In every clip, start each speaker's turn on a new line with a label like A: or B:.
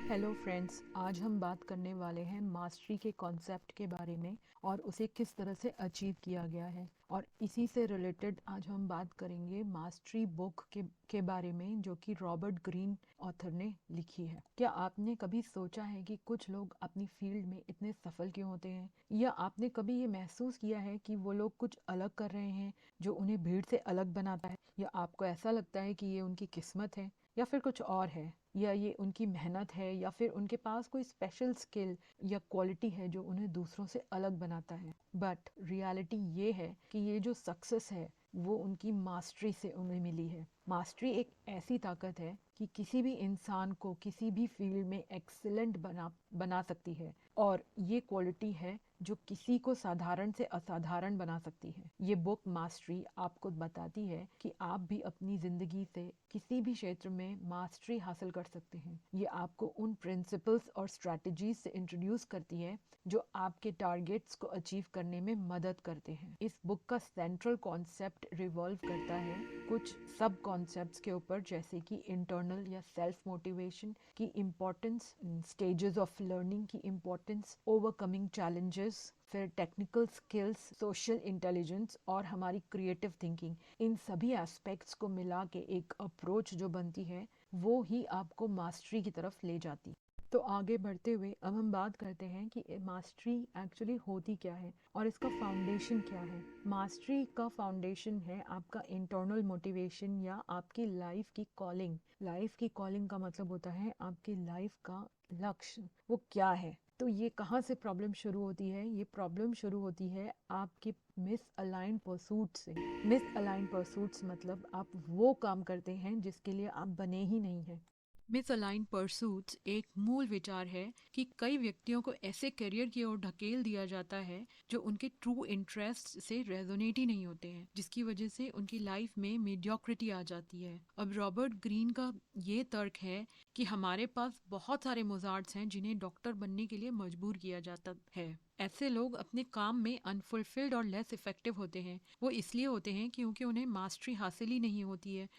A: Hello friends, आज हम बात करने वाले हैं मास्टरी के कॉन्सेप्ट के बारे में और उसे किस तरह से अचीव किया गया है। और इसी से रिलेटेड आज हम बात करेंगे मास्टरी बुक के बारे में, जो कि रॉबर्ट ग्रीन ऑथर ने लिखी है। क्या आपने कभी सोचा है कि कुछ लोग अपनी फील्ड में इतने सफल क्यों होते हैं, या आपने कभी ये महसूस किया है कि वो लोग कुछ अलग कर रहे हैं जो उन्हें भीड़ से अलग बनाता है, या आपको ऐसा लगता है कि ये उनकी किस्मत है या फिर कुछ और है, या ये उनकी मेहनत है, या फिर उनके पास कोई स्पेशल स्किल या क्वालिटी है जो उन्हें दूसरों से अलग बनाता है। बट रियलिटी ये है कि ये जो सक्सेस है वो उनकी मास्टरी से उन्हें मिली है। मास्टरी एक ऐसी ताकत है कि किसी भी इंसान को किसी भी फील्ड में एक्सीलेंट बना सकती है, और ये क्वालिटी है जो किसी को साधारण से असाधारण बना सकती है। ये बुक मास्टरी आपको बताती है कि आप भी अपनी जिंदगी से किसी भी क्षेत्र में मास्टरी हासिल कर सकते हैं। ये आपको उन प्रिंसिपल्स और स्ट्रेटजीज से इंट्रोड्यूस करती है जो आपके टारगेट्स को अचीव करने में मदद करते हैं। इस बुक का सेंट्रल कॉन्सेप्ट रिवॉल्व करता है कुछ सब कॉन्सेप्ट्स के ऊपर, जैसे कि इंटरनल या सेल्फ मोटिवेशन की इम्पोर्टेंस, स्टेजेस ऑफ लर्निंग की इम्पोर्टेंस, ओवरकमिंग चैलेंजेस, फिर टेक्निकल स्किल्स, सोशल इंटेलिजेंस और हमारी क्रिएटिव थिंकिंग। इन सभी एस्पेक्ट्स को मिला के एक अप्रोच जो बनती है वो ही आपको मास्टरी की तरफ ले जाती। तो आगे बढ़ते हुए अब हम बात करते हैं कि मास्टरी एक्चुअली होती क्या है और इसका फाउंडेशन क्या है। मास्टरी का फाउंडेशन है आपका इंटरनल मोटिवेशन या आपकी लाइफ की कॉलिंग। लाइफ की कॉलिंग का मतलब होता है आपकी लाइफ का लक्ष्य, वो क्या है। तो ये कहाँ से प्रॉब्लम शुरू होती है? ये प्रॉब्लम शुरू होती है आपकी मिस अलाइन परसूट से। मिस अलाइन परसूट्स मतलब आप वो काम करते हैं जिसके लिए आप बने ही नहीं हैं। मिसअलाइंड परसूट्स एक मूल विचार है कि कई व्यक्तियों को ऐसे करियर की ओर ढकेल दिया जाता है जो उनके ट्रू इंटरेस्ट से रेजोनेट ही नहीं होते हैं, जिसकी वजह से उनकी लाइफ में मीडियोक्रिटी आ जाती है। अब रॉबर्ट ग्रीन का ये तर्क है कि हमारे पास बहुत सारे मोजार्ट्स हैं जिन्हें डॉक्टर बनने के लिए मजबूर किया जाता है। ऐसे लोग अपने काम में अनफुलफिल्ड और लेस इफेक्टिव होते हैं। वो इसलिए होते हैं क्योंकि उन्हें मास्टरी हासिल ही नहीं होती है।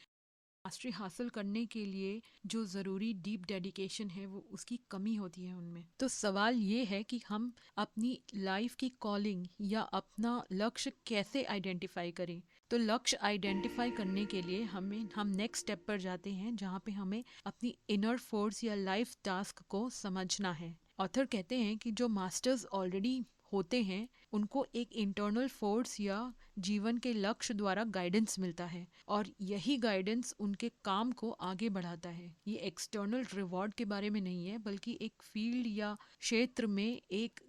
A: मास्टरी हासिल करने के लिए जो ज़रूरी डीप डेडिकेशन है वो उसकी कमी होती है उनमें। तो सवाल ये है कि हम अपनी लाइफ की कॉलिंग या अपना लक्ष्य कैसे आइडेंटिफाई करें। तो लक्ष्य आइडेंटिफाई करने के लिए हम नेक्स्ट स्टेप पर जाते हैं, जहाँ पे हमें अपनी इनर फोर्स या लाइफ टास्क को समझना है। ऑथर कहते हैं कि जो मास्टर्स ऑलरेडी होते हैं उनको एक इंटरनल फोर्स या जीवन के लक्ष्य द्वारा गाइडेंस मिलता है, और यही गाइडेंस उनके काम को आगे बढ़ाता है। ये एक्सटर्नल रिवॉर्ड के बारे में नहीं है, बल्कि एक फील्ड या क्षेत्र में एक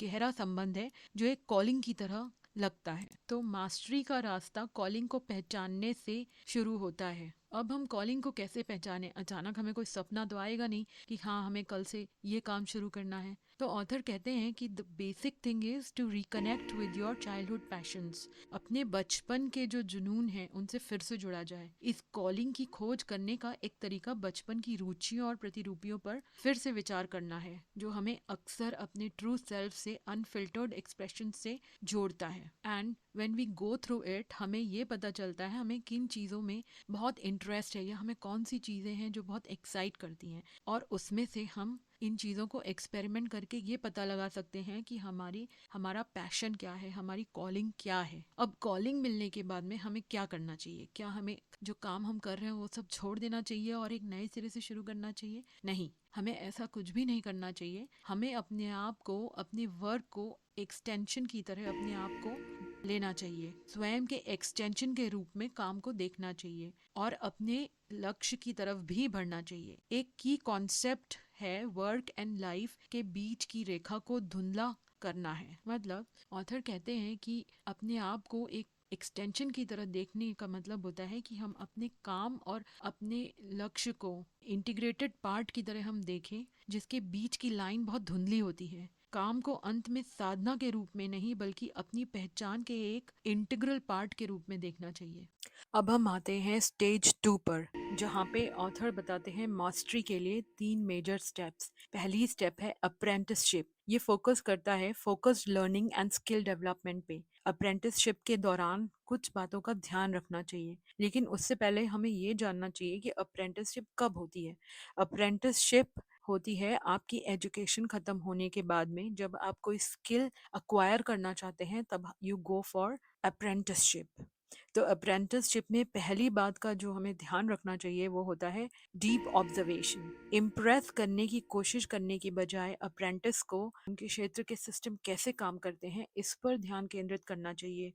A: गहरा संबंध है जो एक कॉलिंग की तरह लगता है। तो मास्टरी का रास्ता कॉलिंग को पहचानने से शुरू होता है। अब हम कॉलिंग को कैसे पहचाने? अचानक हमें कोई सपना तो आएगा नहीं कि हाँ हमें कल से ये काम शुरू करना है। तो ऑथर कहते हैं कि the basic thing is to reconnect with your childhood passions. अपने बचपन के जो जुनून हैं उनसे फिर से जुड़ा जाए। इस कॉलिंग की खोज करने का एक तरीका बचपन की रुचियों और प्रतिरूपियों पर फिर से विचार करना है, जो हमें अक्सर अपने ट्रू सेल्फ से अनफिल्टर्ड एक्सप्रेशन से जोड़ता है। And when we go through it हमें ये पता चलता है हमें किन चीज़ों में बहुत इंटरेस्ट है, या हमें कौन सी चीज़ें हैं जो बहुत एक्साइट करती हैं, और उसमें से हम इन चीज़ों को एक्सपेरिमेंट करके ये पता लगा सकते हैं कि हमारा पैशन क्या है, हमारी कॉलिंग क्या है। अब कॉलिंग मिलने के बाद में हमें क्या करना चाहिए? क्या हमें जो काम हम कर रहे हैं वो सब छोड़ देना चाहिए और एक नए सिरे से शुरू करना चाहिए? नहीं, हमें ऐसा कुछ भी नहीं करना चाहिए। हमें अपने आप को, अपने वर्क को एक्सटेंशन की तरह अपने आप को लेना चाहिए, स्वयं के एक्सटेंशन के रूप में काम को देखना चाहिए और अपने लक्ष्य की तरफ भी बढ़ना चाहिए। एक की कॉन्सेप्ट है वर्क एंड लाइफ के बीच की रेखा को धुंधला करना है। मतलब ऑथर कहते हैं कि अपने आप को एक एक्सटेंशन की तरह देखने का मतलब होता है कि हम अपने काम और अपने लक्ष्य को इंटीग्रेटेड पार्ट की तरह हम देखें, जिसके बीच की लाइन बहुत धुंधली होती है। काम को अंत में साधना के रूप में नहीं बल्कि अपनी पहचान के एक इंटीग्रल पार्ट के रूप में देखना चाहिए। अब हम आते हैं स्टेज 2 पर, जहाँ पे ऑथर बताते हैं मास्टरी के लिए 3 मेजर स्टेप्स। पहली स्टेप है अप्रेंटिसशिप। ये फोकस करता है focused learning and skill development पे। अप्रेंटिसशिप के दौरान कुछ बातों का ध्यान रखना चाहिए, लेकिन उससे पहले हमें ये जानना चाहिए कि अप्रेंटिसशिप कब होती है। अप्रेंटिसशिप होती है आपकी एजुकेशन खत्म होने के बाद में, जब आप कोई स्किल अक्वायर करना चाहते हैं तब यू गो फॉर अप्रेंटिसशिप। तो अप्रेंटिसशिप में पहली बात का जो हमें ध्यान रखना चाहिए वो होता है डीप ऑब्जर्वेशन। इम्प्रेस करने की कोशिश करने की बजाय अप्रेंटिस को उनके क्षेत्र के सिस्टम कैसे काम करते हैं इस पर ध्यान केंद्रित करना चाहिए।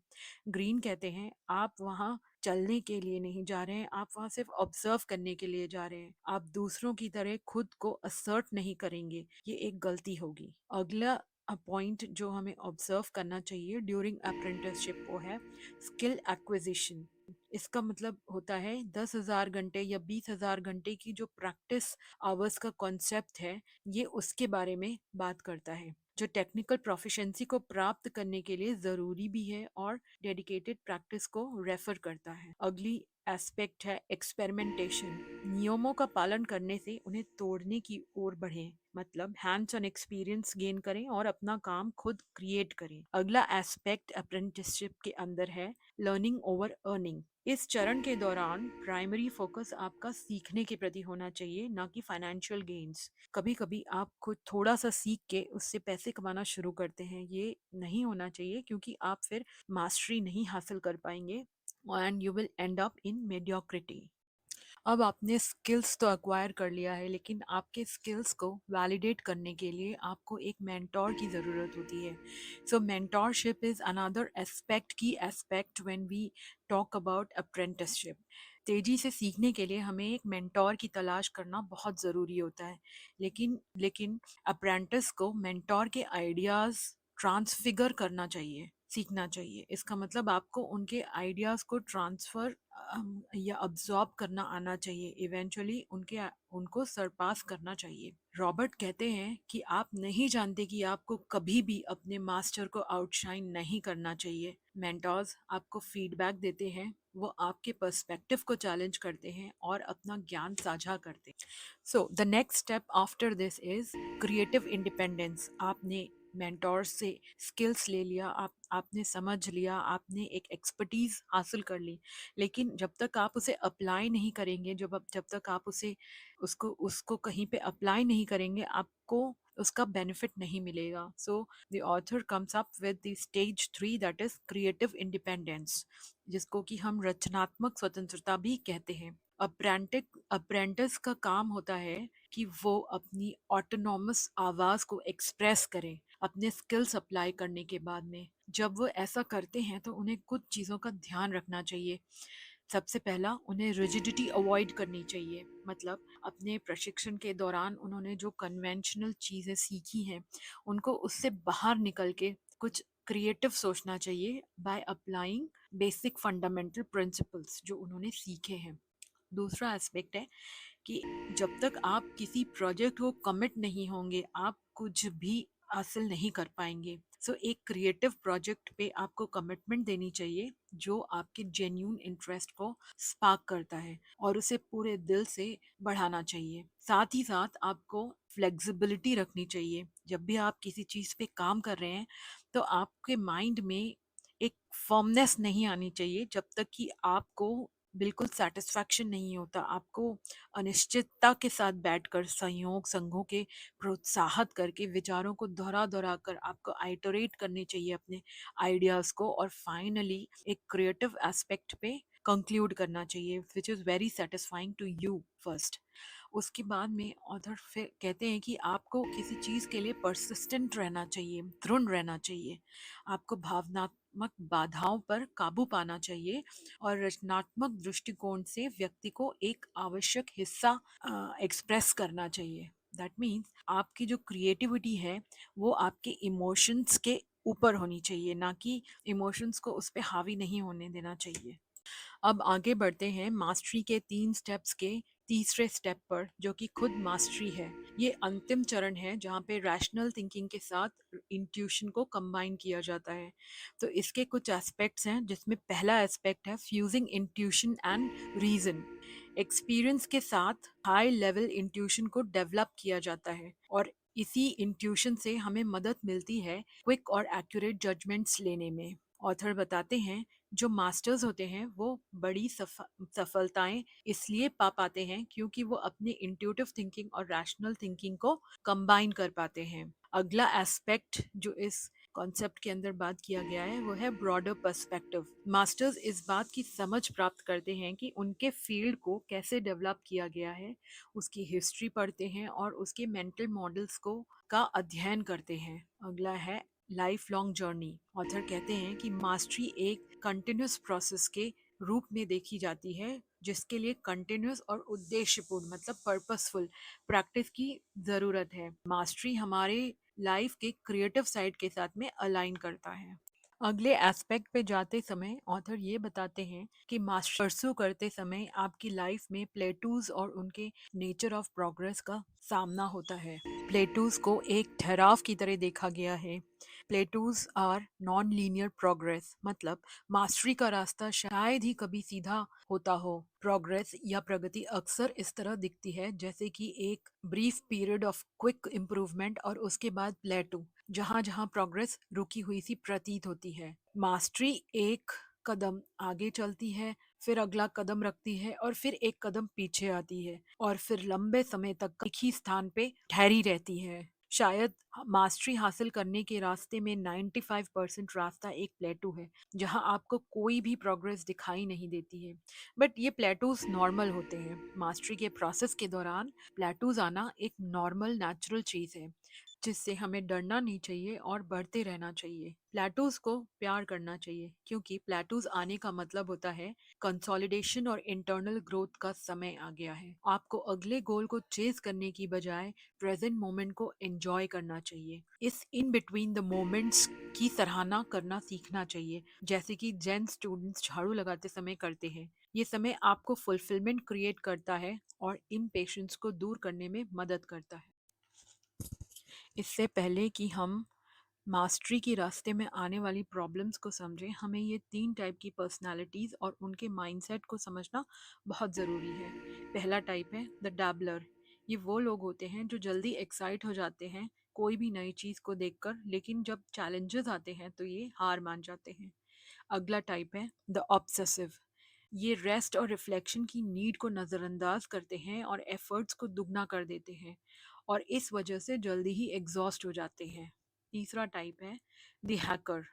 A: ग्रीन कहते हैं आप वहाँ चलने के लिए नहीं जा रहे हैं, आप वहाँ सिर्फ ऑब्जर्व करने के लिए जा रहे हैं। आप दूसरों की तरह खुद को असर्ट नहीं करेंगे, ये एक गलती होगी। अगला पॉइंट जो हमें ऑब्जर्व करना चाहिए ड्यूरिंग अप्रेंटिसशिप वो है स्किल एक्विजिशन। इसका मतलब होता है 10,000 घंटे या 20,000 घंटे की जो प्रैक्टिस आवर्स का कॉन्सेप्ट है, ये उसके बारे में बात करता है, जो टेक्निकल प्रोफिशिएंसी को प्राप्त करने के लिए ज़रूरी भी है और डेडिकेटेड प्रैक्टिस को रेफर करता है। अगली एस्पेक्ट है एक्सपेरिमेंटेशन। नियमों का पालन करने से उन्हें तोड़ने की ओर बढ़ें, मतलब हैंड्स ऑन एक्सपीरियंस गेन करें और अपना काम खुद क्रिएट करें। अगला एस्पेक्ट अप्रेंटिसशिप के अंदर है लर्निंग ओवर अर्निंग। इस चरण के दौरान प्राइमरी फोकस आपका सीखने के प्रति होना चाहिए, ना कि फाइनेंशियल गेन्स। कभी कभी आप खुद थोड़ा सा सीख के उससे पैसे कमाना शुरू करते हैं, ये नहीं होना चाहिए क्योंकि आप फिर मास्टरी नहीं हासिल कर पाएंगे and you will and up in mediocrity. अब आपने स्किल्स तो एक्वायर कर लिया है, लेकिन आपके स्किल्स को वैलिडेट करने के लिए आपको एक मेंटोर की ज़रूरत होती है। So mentorship is another aspect, key aspect when we talk about apprenticeship. तेजी से सीखने के लिए हमें एक मेंटोर की तलाश करना बहुत ज़रूरी होता है, लेकिन लेकिन अप्रेंटिस को मेंटोर के आइडियाज़ ट्रांसफिगर करना चाहिए, सीखना चाहिए। इसका मतलब आपको उनके आइडियाज़ को ट्रांसफ़र या अब्जॉर्ब करना आना चाहिए, इवेंचुअली उनको सरपास करना चाहिए। रॉबर्ट कहते हैं कि आप नहीं जानते कि आपको कभी भी अपने मास्टर को आउटशाइन नहीं करना चाहिए। मेंटोर्स आपको फीडबैक देते हैं, वो आपके पर्सपेक्टिव को चैलेंज करते हैं और अपना ज्ञान साझा करते हैं। So the next step after this is creative independence. आपने मेंटोर से स्किल्स ले लिया, आपने समझ लिया, आपने एक एक्सपर्टीज हासिल कर ली, लेकिन जब तक आप उसे अप्लाई नहीं करेंगे, जब तक आप उसे उसको उसको कहीं पे अप्लाई नहीं करेंगे, आपको उसका बेनिफिट नहीं मिलेगा। So the author comes up with the stage 3 that is creative independence, जिसको कि हम रचनात्मक स्वतंत्रता भी कहते हैं। अप्रेंटिस का काम होता है कि वो अपनी ऑटोनॉमस आवाज़ को एक्सप्रेस करें अपने स्किल्स अप्लाई करने के बाद में। जब वो ऐसा करते हैं तो उन्हें कुछ चीज़ों का ध्यान रखना चाहिए। सबसे पहला, उन्हें रिजिडिटी अवॉइड करनी चाहिए, मतलब अपने प्रशिक्षण के दौरान उन्होंने जो कन्वेंशनल चीज़ें सीखी हैं उनको उससे बाहर निकल के कुछ क्रिएटिव सोचना चाहिए by applying basic fundamental principles जो उन्होंने सीखे हैं। दूसरा एस्पेक्ट है कि जब तक आप किसी प्रोजेक्ट को कमिट नहीं होंगे, आप कुछ भी हासिल नहीं कर पाएंगे। सो एक क्रिएटिव प्रोजेक्ट पे आपको कमिटमेंट देनी चाहिए जो आपके जेन्यून इंटरेस्ट को स्पार्क करता है और उसे पूरे दिल से बढ़ाना चाहिए। साथ ही साथ आपको फ्लेक्सिबिलिटी रखनी चाहिए। जब भी आप किसी चीज़ पे काम कर रहे हैं तो आपके माइंड में एक फर्मनेस नहीं आनी चाहिए जब तक कि आपको बिल्कुल सेटिस्फैक्शन नहीं होता। आपको अनिश्चितता के साथ बैठकर संयोग संघों के प्रोत्साहित करके विचारों को दोहरा दोहरा कर आपको आइटरेट करने चाहिए अपने आइडियाज़ को, और फाइनली एक क्रिएटिव एस्पेक्ट पे कंक्लूड करना चाहिए which is very satisfying to you first. उसके बाद में ऑथर फिर कहते हैं कि आपको किसी चीज़ के लिए परसिस्टेंट रहना चाहिए, दृढ़ रहना चाहिए। आपको भावनात्मक बाधाओं पर काबू पाना चाहिए और रचनात्मक दृष्टिकोण से व्यक्ति को एक आवश्यक हिस्सा एक्सप्रेस करना चाहिए। दैट मीन्स आपकी जो क्रिएटिविटी है वो आपके इमोशंस के ऊपर होनी चाहिए, ना कि इमोशंस को उस पर हावी नहीं होने देना चाहिए। अब आगे बढ़ते हैं मास्टरी के 3 स्टेप्स के तीसरे स्टेप पर, जो कि खुद मास्टरी है। ये अंतिम चरण है जहाँ पे रैशनल थिंकिंग के साथ इंट्यूशन को कंबाइन किया जाता है। तो इसके कुछ एस्पेक्ट्स हैं, जिसमें पहला एस्पेक्ट है fusing intuition and reason. Experience के साथ हाई लेवल इंट्यूशन को डेवलप किया जाता है, और इसी इंट्यूशन से हमें मदद मिलती है क्विक और एक्यूरेट जजमेंट्स लेने में। ऑथर बताते हैं, जो मास्टर्स होते हैं वो बड़ी सफलताएं इसलिए पा पाते हैं क्योंकि वो अपनी इंट्यूटिव थिंकिंग और रैशनल थिंकिंग को कंबाइन कर पाते हैं। अगला एस्पेक्ट जो इस कॉन्सेप्ट के अंदर बात किया गया है वो है ब्रॉडर पर्सपेक्टिव। मास्टर्स इस बात की समझ प्राप्त करते हैं कि उनके फील्ड को कैसे डेवलप किया गया है, उसकी हिस्ट्री पढ़ते हैं और उसके मेंटल मॉडल्स को का अध्ययन करते हैं। अगला है लाइफ लॉन्ग जर्नी। ऑथर कहते हैं कि मास्टरी एक कंटिन्यूस प्रोसेस के रूप में देखी जाती है, जिसके लिए कंटिन्यूस और उद्देश्यपूर्ण मतलब पर्पसफुल प्रैक्टिस की ज़रूरत है। मास्टरी हमारे लाइफ के क्रिएटिव साइड के साथ में अलाइन करता है। अगले एस्पेक्ट पे जाते समय ऑथर ये बताते हैं कि मास्टर परसू करते समय आपकी लाइफ में प्लेटूज और उनके नेचर ऑफ प्रोग्रेस का सामना होता है। प्लेटूज को एक ठहराव की तरह देखा गया है। Plateaus are non linear progress, मतलब मास्टरी का रास्ता शायद ही कभी सीधा होता हो। प्रोग्रेस या प्रगति अक्सर इस तरह दिखती है जैसे कि एक brief period of quick improvement और उसके बाद प्लेटू, जहाँ जहाँ प्रोग्रेस रुकी हुई सी प्रतीत होती है। मास्टरी एक कदम आगे चलती है, फिर अगला कदम रखती है और फिर एक कदम पीछे आती है, और फिर लंबे समय तक एक ही स्थान पे ठहरी रहती है। शायद मास्टरी हासिल करने के रास्ते में 95% रास्ता एक प्लेटू है, जहां आपको कोई भी प्रोग्रेस दिखाई नहीं देती है। बट ये प्लेटूज नॉर्मल होते हैं। मास्टरी के प्रोसेस के दौरान प्लेटूज आना एक नॉर्मल नेचुरल चीज़ है, जिससे हमें डरना नहीं चाहिए और बढ़ते रहना चाहिए। प्लेटूज को प्यार करना चाहिए, क्योंकि प्लेटूज आने का मतलब होता है कंसोलिडेशन और इंटरनल ग्रोथ का समय आ गया है। आपको अगले गोल को चेज करने की बजाय प्रेजेंट मोमेंट को एंजॉय करना चाहिए। इस इन बिटवीन द मोमेंट्स की सराहना करना सीखना चाहिए, जैसे कि जेन स्टूडेंट्स झाड़ू लगाते समय करते हैं। ये समय आपको फुलफिलमेंट क्रिएट करता है और इम्पेशेंस को दूर करने में मदद करता है। इससे पहले कि हम मास्टरी के रास्ते में आने वाली प्रॉब्लम्स को समझें, हमें ये 3 टाइप की पर्सनालिटीज़ और उनके माइंडसेट को समझना बहुत ज़रूरी है। पहला टाइप है द डैबलर। ये वो लोग होते हैं जो जल्दी एक्साइट हो जाते हैं कोई भी नई चीज़ को देखकर, लेकिन जब चैलेंजेस आते हैं तो ये हार मान जाते हैं। अगला टाइप है द ऑब्सेसिव। ये रेस्ट और रिफ्लेक्शन की नीड को नज़रअंदाज करते हैं और एफर्ट्स को दुगना कर देते हैं, और इस वजह से जल्दी ही एग्जॉस्ट हो जाते हैं। तीसरा टाइप है द हैकर।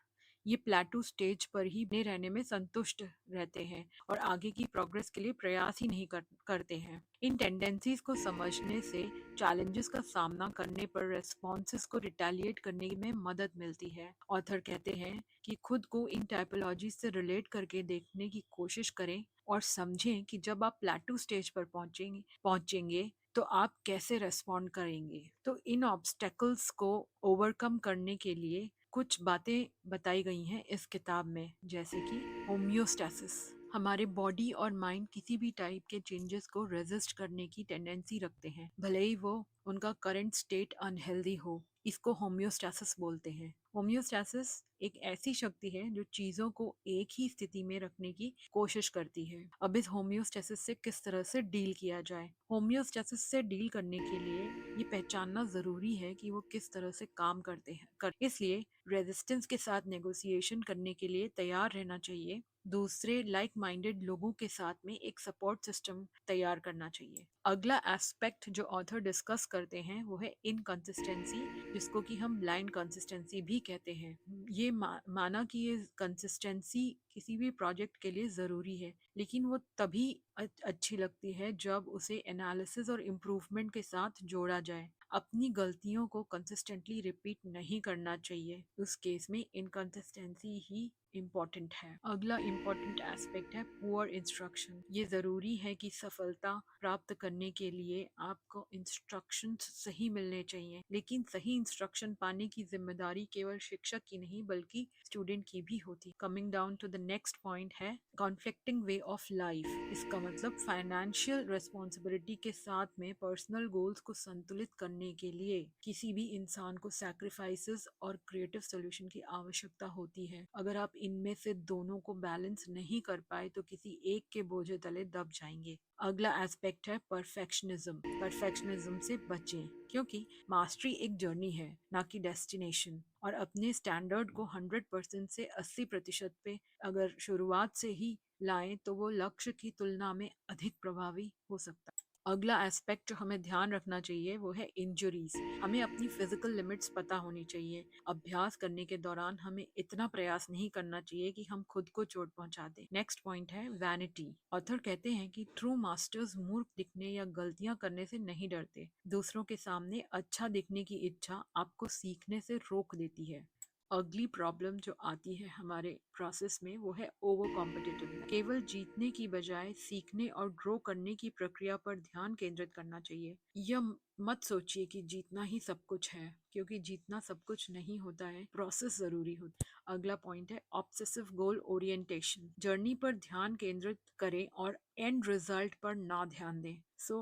A: ये प्लेटू स्टेज पर ही बने रहने में संतुष्ट रहते हैं और आगे की प्रोग्रेस के लिए प्रयास ही नहीं करते हैं। इन टेंडेंसीज को समझने से चैलेंजेस का सामना करने पर रेस्पॉन्सेस को रिटेलिएट करने में मदद मिलती है। ऑथर कहते हैं कि खुद को इन टाइपोलॉजी से रिलेट करके देखने की कोशिश करें और समझें कि जब आप प्लेटू स्टेज पर पहुंचेंगे तो आप कैसे रेस्पॉन्ड करेंगे। तो इन ऑब्स्टेकल्स को ओवरकम करने के लिए कुछ बातें बताई गई हैं इस किताब में, जैसे कि होम्योस्टैसिस। हमारे बॉडी और माइंड किसी भी टाइप के चेंजेस को रेजिस्ट करने की टेंडेंसी रखते हैं, भले ही वो उनका करंट स्टेट अनहेल्दी हो। इसको होम्योस्टैसिस बोलते हैं। होम्योस्टैसिस एक ऐसी शक्ति है जो चीज़ों को एक ही स्थिति में रखने की कोशिश करती है। अब इस होम्योस्टैसिस से किस तरह से डील किया जाए? होम्योस्टैसिस से डील करने के लिए ये पहचानना ज़रूरी है कि वो किस तरह से काम करते हैं। इसलिए रेजिस्टेंस के साथ नेगोशिएशन करने के लिए तैयार रहना चाहिए। दूसरे लाइक माइंडेड लोगों के साथ में एक सपोर्ट सिस्टम तैयार करना चाहिए। अगला एस्पेक्ट जो ऑथर डिस्कस करते हैं वो है इनकंसिस्टेंसी, जिसको कि हम ब्लाइंड कंसिस्टेंसी भी कहते हैं। ये माना कि ये कंसिस्टेंसी किसी भी प्रोजेक्ट के लिए ज़रूरी है, लेकिन वो तभी अच्छी लगती है जब उसे एनालिसिस और इम्प्रूवमेंट के साथ जोड़ा जाए। अपनी गलतियों को कंसिस्टेंटली रिपीट नहीं करना चाहिए। उस केस में इनकंसिस्टेंसी ही इम्पॉर्टेंट है। अगला इम्पॉर्टेंट एस्पेक्ट है पुअर इंस्ट्रक्शन। ये ज़रूरी है कि सफलता प्राप्त करने के लिए आपको इंस्ट्रक्शन सही मिलने चाहिए, लेकिन सही इंस्ट्रक्शन पाने की जिम्मेदारी केवल शिक्षक की नहीं बल्कि स्टूडेंट की भी होती। Coming down to the next point है कॉन्फ्लिक्टिंग वे ऑफ लाइफ। इसका मतलब फाइनेंशियल रिस्पॉन्सिबिलिटी के साथ में पर्सनल गोल्स को संतुलित करने के लिए किसी भी इंसान को सैक्रिफाइसेस और क्रिएटिव सोल्यूशन की आवश्यकता होती है। अगर आप इनमें से दोनों को बैलेंस नहीं कर पाए तो किसी एक के बोझे तले दब जाएंगे। अगला एस्पेक्ट है परफेक्शनिज्म। परफेक्शनिज्म से बचें, क्योंकि मास्टरी एक जर्नी है, ना कि डेस्टिनेशन। और अपने स्टैंडर्ड को 100% से 80% पे अगर शुरुआत से ही लाएं तो वो लक्ष्य की तुलना में अधिक प्रभावी हो सकता है। अगला एस्पेक्ट जो हमें ध्यान रखना चाहिए वो है इंजरीज। हमें अपनी फिजिकल लिमिट्स पता होनी चाहिए। अभ्यास करने के दौरान हमें इतना प्रयास नहीं करना चाहिए कि हम खुद को चोट पहुंचा दें। नेक्स्ट पॉइंट है वैनिटी। ऑथर कहते हैं कि ट्रू मास्टर्स मूर्ख दिखने या गलतियां करने से नहीं डरते। दूसरों के सामने अच्छा दिखने की इच्छा आपको सीखने से रोक देती है। अगली प्रॉब्लम जो आती है हमारे प्रोसेस में वो है ओवर कॉम्पिटिटिवनेस। केवल जीतने की बजाय सीखने और ग्रो करने की प्रक्रिया पर ध्यान केंद्रित करना चाहिए। यह मत सोचिए कि जीतना ही सब कुछ है, क्योंकि जीतना सब कुछ नहीं होता है, प्रोसेस जरूरी होता है। अगला पॉइंट है ऑब्सेसिव गोल ओरिएंटेशन। जर्नी पर ध्यान केंद्रित करें और एंड रिजल्ट पर ना ध्यान दें।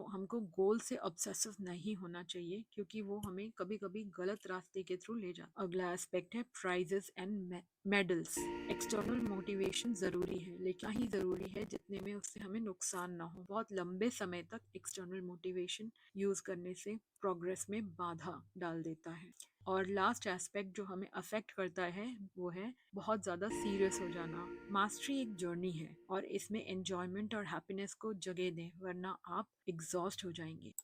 A: हमको गोल से ऑब्सेसिव नहीं होना चाहिए, क्योंकि वो हमें कभी कभी गलत रास्ते के थ्रू ले जाता। अगला एस्पेक्ट है prizes and medals. External motivation जरूरी है, लेकिन ही जरूरी है जितने में उससे हमें नुकसान ना हो। बहुत लंबे समय तक एक्सटर्नल मोटिवेशन यूज करने से प्रोग्रेस में बाधा डाल देता है। और लास्ट एस्पेक्ट जो हमें अफेक्ट करता है वो है बहुत ज़्यादा सीरियस हो जाना। मास्टरी एक जर्नी है और इसमें एंजॉयमेंट और हैप्पीनेस को जगह दें, वरना आप एग्जॉस्ट हो जाएंगे।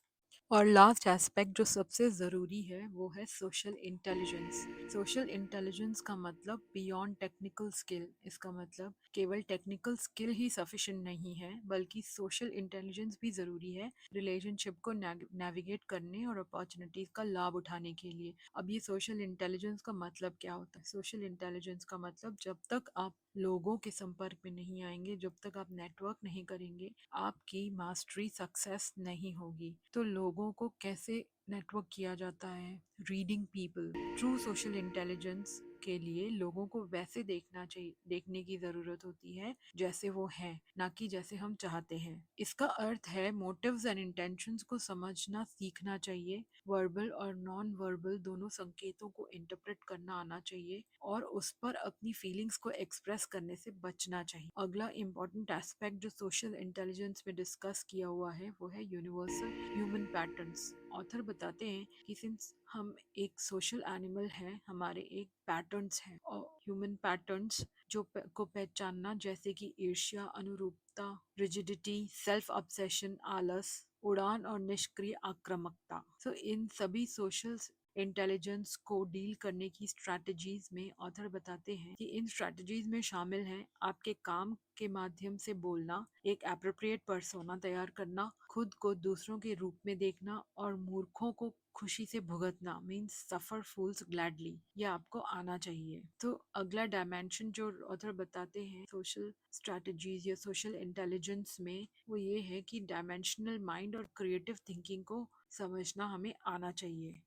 A: और लास्ट एस्पेक्ट जो सबसे ज़रूरी है वो है सोशल इंटेलिजेंस। सोशल इंटेलिजेंस का मतलब बियॉन्ड टेक्निकल स्किल। इसका मतलब केवल टेक्निकल स्किल ही सफिशिएंट नहीं है, बल्कि सोशल इंटेलिजेंस भी ज़रूरी है रिलेशनशिप को नेविगेट करने और अपॉर्चुनिटीज़ का लाभ उठाने के लिए। अब ये सोशल इंटेलिजेंस का मतलब क्या होता है? सोशल इंटेलिजेंस का मतलब जब तक आप लोगों के संपर्क में नहीं आएंगे, जब तक आप नेटवर्क नहीं करेंगे, आपकी मास्टरी सक्सेस नहीं होगी। तो लोगों को कैसे नेटवर्क किया जाता है? Reading people. True social intelligence के लिए लोगों को वैसे देखने की जरूरत होती है जैसे वो हैं, ना कि जैसे हम चाहते हैं। इसका अर्थ है मोटिव्स एंड इंटेंशंस को समझना सीखना चाहिए। वर्बल और नॉन वर्बल दोनों संकेतों को इंटरप्रेट करना आना चाहिए और उस पर अपनी फीलिंग्स को एक्सप्रेस करने से बचना चाहिए। अगला इम्पोर्टेंट एस्पेक्ट जो सोशल इंटेलिजेंस में डिस्कस किया हुआ है वो है यूनिवर्सल ह्यूमन पैटर्न्स। ऑथर बताते हैं कि सिंस हम एक सोशल एनिमल हैं, हमारे एक पैटर्न्स हैं और ह्यूमन पैटर्न्स को पहचानना, जैसे कि ईर्ष्या, अनुरूपता, रिजिडिटी, सेल्फ ऑब्सेशन, आलस, उड़ान और निष्क्रिय आक्रामकता। इन सभी सोशल इंटेलिजेंस को डील करने की स्ट्रैटेजीज में ऑथर बताते हैं कि इन स्ट्रैटेजीज में शामिल हैं आपके काम के माध्यम से बोलना, एक एप्रोप्रिएट पर्सोना तैयार करना, खुद को दूसरों के रूप में देखना और मूर्खों को खुशी से भुगतना, मीन्स सफर फूल्स ग्लैडली। ये आपको आना चाहिए। तो अगला डायमेंशन जो ऑथर बताते हैं सोशल स्ट्रैटेजीज या सोशल इंटेलिजेंस में वो ये है कि डायमेंशनल माइंड और क्रिएटिव थिंकिंग को समझना हमें आना चाहिए।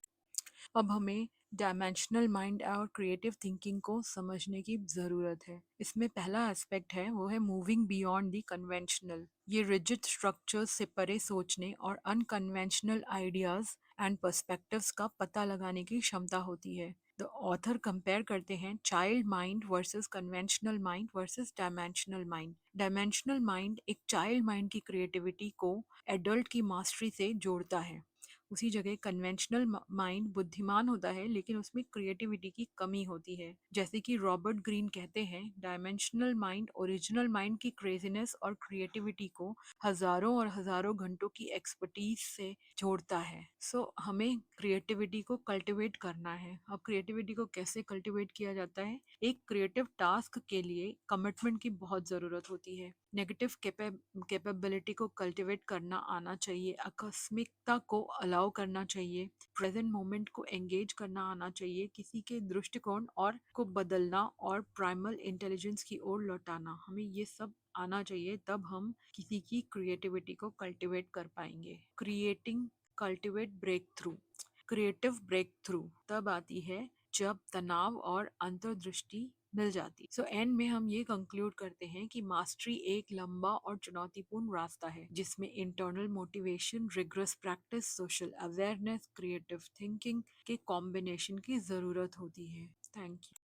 A: अब हमें डायमेंशनल माइंड और क्रिएटिव थिंकिंग को समझने की ज़रूरत है। इसमें पहला एस्पेक्ट है वो है मूविंग बियॉन्ड द कन्वेंशनल। ये रिजिड स्ट्रक्चर्स से परे सोचने और अनकन्वेंशनल आइडियाज़ एंड पर्सपेक्टिव्स का पता लगाने की क्षमता होती है। द ऑथर कंपेयर करते हैं child mind versus conventional mind versus dimensional mind. Dimensional mind एक चाइल्ड माइंड की क्रिएटिविटी को एडल्ट की मास्टरी से जोड़ता है। उसी जगह कन्वेंशनल माइंड बुद्धिमान होता है, लेकिन उसमें क्रिएटिविटी की कमी होती है। जैसे कि रॉबर्ट ग्रीन कहते हैं, डायमेंशनल माइंड ओरिजिनल माइंड की क्रेजीनेस और क्रिएटिविटी को हजारों और हजारों घंटों की एक्सपर्टीज से जोड़ता है। हमें क्रिएटिविटी को कल्टिवेट करना है। अब क्रिएटिविटी को कैसे कल्टिवेट किया जाता है? एक क्रिएटिव टास्क के लिए कमिटमेंट की बहुत ज़रूरत होती है। नेगेटिव कैपेबिलिटी को कल्टिवेट करना आना चाहिए, आकस्मिकता को अलाउ करना चाहिए, प्रेजेंट मोमेंट को एंगेज करना आना चाहिए, किसी के दृष्टिकोण और को बदलना और प्राइमल इंटेलिजेंस की ओर लौटाना, हमें ये सब आना चाहिए। तब हम किसी की क्रिएटिविटी को कल्टिवेट कर पाएंगे। Creating cultivate breakthrough. Creative breakthrough तब आती है जब तनाव और अंतर्दृष्टि मिल जाती। सो एंड में हम ये कंक्लूड करते हैं कि मास्टरी एक लंबा और चुनौतीपूर्ण रास्ता है जिसमें internal motivation, rigorous practice, social awareness, creative thinking के कॉम्बिनेशन की जरूरत होती है। Thank you.